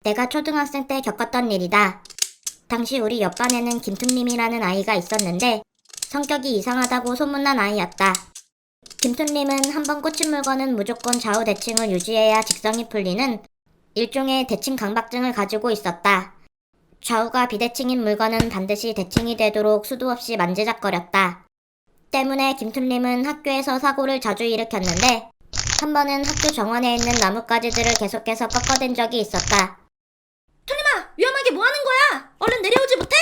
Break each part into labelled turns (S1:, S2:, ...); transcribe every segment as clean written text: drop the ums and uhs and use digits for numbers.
S1: 내가 초등학생 때 겪었던 일이다. 당시 우리 옆반에는 김퉁님이라는 아이가 있었는데 성격이 이상하다고 소문난 아이였다. 김퉁님은 한번 꽂힌 물건은 무조건 좌우 대칭을 유지해야 직성이 풀리는 일종의 대칭 강박증을 가지고 있었다. 좌우가 비대칭인 물건은 반드시 대칭이 되도록 수도 없이 만지작거렸다. 때문에 김퉁님은 학교에서 사고를 자주 일으켰는데 한 번은 학교 정원에 있는 나뭇가지들을 계속해서 꺾어댄 적이 있었다.
S2: 퉁님아, 위험하게 뭐하는 거야? 얼른 내려오지 못해?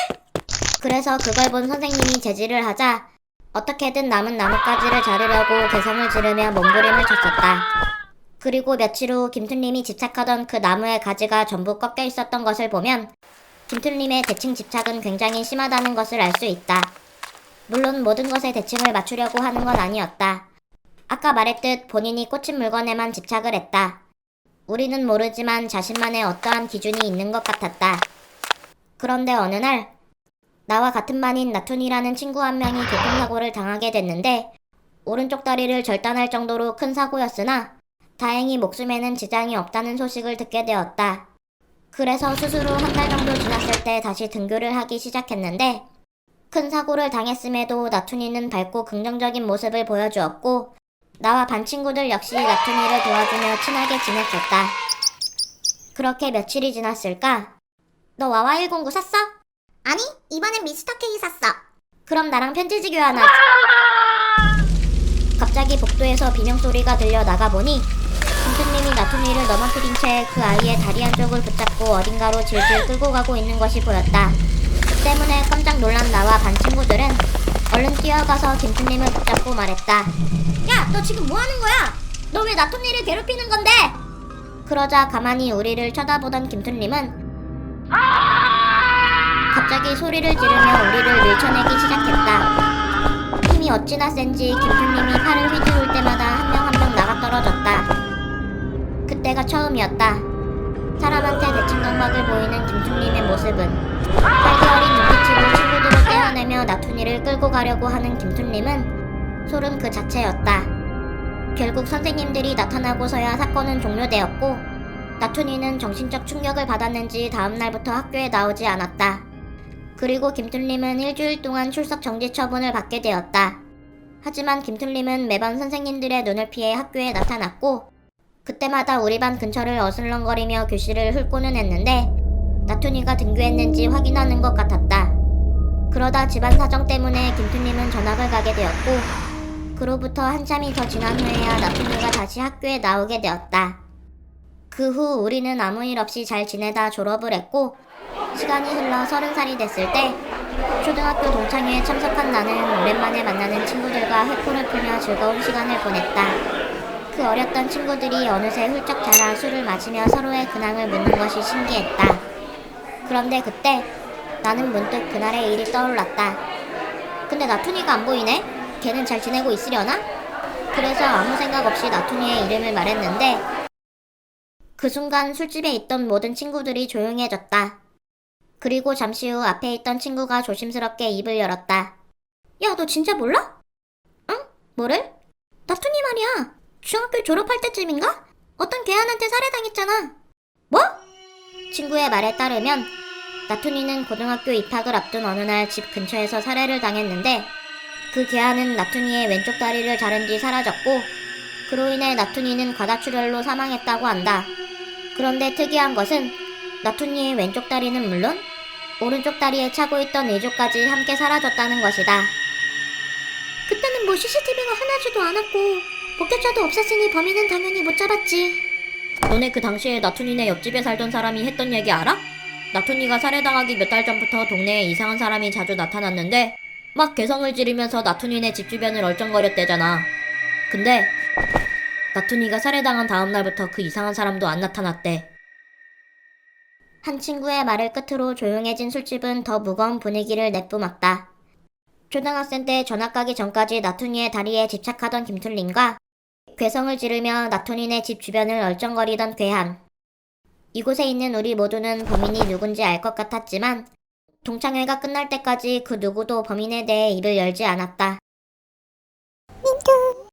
S1: 그래서 그걸 본 선생님이 제지를 하자 어떻게든 남은 나뭇가지를 자르려고 개성을 지르며 몸부림을 쳤었다. 그리고 며칠 후 김퉁님이 집착하던 그 나무의 가지가 전부 꺾여 있었던 것을 보면 김퉁님의 대칭 집착은 굉장히 심하다는 것을 알 수 있다. 물론 모든 것에 대칭을 맞추려고 하는 건 아니었다. 아까 말했듯 본인이 꽂힌 물건에만 집착을 했다. 우리는 모르지만 자신만의 어떠한 기준이 있는 것 같았다. 그런데 어느 날 나와 같은 반인 나툰이라는 친구 한 명이 교통사고를 당하게 됐는데 오른쪽 다리를 절단할 정도로 큰 사고였으나 다행히 목숨에는 지장이 없다는 소식을 듣게 되었다. 그래서 수술 후 한 달 정도 지났을 때 다시 등교를 하기 시작했는데 큰 사고를 당했음에도 나툰이는 밝고 긍정적인 모습을 보여주었고 나와 반 친구들 역시 나툰이를 도와주며 친하게 지냈었다. 그렇게 며칠이 지났을까? 너 와와109 샀어?
S3: 아니, 이번엔 미스터 K 샀어.
S1: 그럼 나랑 편지지 교환하자. 갑자기 복도에서 비명소리가 들려 나가보니 김퉁님이 나툰이를 넘어뜨린 채 그 아이의 다리 한쪽을 붙잡고 어딘가로 질질 끌고 가고 있는 것이 보였다. 그 때문에 깜짝 놀란 나와 반 친구들은 얼른 뛰어가서 김퉁님을 붙잡고 말했다.
S3: 야, 너 지금 뭐 하는 거야? 너 왜 나툰이를 괴롭히는 건데?
S1: 그러자 가만히 우리를 쳐다보던 김퉁님은 갑자기 소리를 지르며 우리를 밀쳐내기 시작했다. 힘이 어찌나 센지 김퉁님이 팔을 휘두를 때마다 한 명 한 명 나가 떨어졌다. 그때가 처음이었다. 사람한테 대칭 강박을 보이는 김퉁님의 모습은 활기 어린 눈빛으로 친구들을 떼어내며 나툰이를 끌고 가려고 하는 김퉁님은 소름 그 자체였다. 결국 선생님들이 나타나고서야 사건은 종료되었고 나툰이는 정신적 충격을 받았는지 다음날부터 학교에 나오지 않았다. 그리고 김퉁님은 일주일 동안 출석 정지 처분을 받게 되었다. 하지만 김퉁님은 매번 선생님들의 눈을 피해 학교에 나타났고 그때마다 우리 반 근처를 어슬렁거리며 교실을 훑고는 했는데 나툰이가 등교했는지 확인하는 것 같았다. 그러다 집안 사정 때문에 김퉁님은 전학을 가게 되었고 그로부터 한참이 더 지난 후에야 나툰이가 다시 학교에 나오게 되었다. 그 후 우리는 아무 일 없이 잘 지내다 졸업을 했고 시간이 흘러 30살이 됐을 때 초등학교 동창회에 참석한 나는 오랜만에 만나는 친구들과 회포를 풀며 즐거운 시간을 보냈다. 그 어렸던 친구들이 어느새 훌쩍 자라 술을 마시며 서로의 근황을 묻는 것이 신기했다. 그런데 그때 나는 문득 그날의 일이 떠올랐다. 근데 나툰이가 안 보이네? 걔는 잘 지내고 있으려나? 그래서 아무 생각 없이 나툰이의 이름을 말했는데 그 순간 술집에 있던 모든 친구들이 조용해졌다. 그리고 잠시 후 앞에 있던 친구가 조심스럽게 입을 열었다. 야, 너 진짜 몰라? 응? 뭐를? 나툰이 말이야. 중학교 졸업할 때쯤인가? 어떤 괴한한테 살해당했잖아. 뭐? 친구의 말에 따르면 나툰이는 고등학교 입학을 앞둔 어느 날 집 근처에서 살해를 당했는데 그 괴한은 나툰이의 왼쪽 다리를 자른 뒤 사라졌고 그로 인해 나툰이는 과다출혈로 사망했다고 한다. 그런데 특이한 것은 나툰이의 왼쪽 다리는 물론 오른쪽 다리에 차고 있던 의조까지 함께 사라졌다는 것이다.
S3: 그때는 뭐 CCTV가 흔하지도 않았고 목격자도 없었으니 범인은 당연히 못 잡았지.
S2: 너네 그 당시에 나툰이네 옆집에 살던 사람이 했던 얘기 알아? 나툰이가 살해당하기 몇 달 전부터 동네에 이상한 사람이 자주 나타났는데 막 개성을 지르면서 나툰이네 집 주변을 얼쩡거렸대잖아. 근데 나툰이가 살해당한 다음날부터 그 이상한 사람도 안 나타났대.
S1: 한 친구의 말을 끝으로 조용해진 술집은 더 무거운 분위기를 내뿜었다. 초등학생 때 전학 가기 전까지 나툰이의 다리에 집착하던 김툴님과 괴성을 지르며 나툰이네 집 주변을 얼쩡거리던 괴한. 이곳에 있는 우리 모두는 범인이 누군지 알 것 같았지만 동창회가 끝날 때까지 그 누구도 범인에 대해 입을 열지 않았다.
S3: 민규.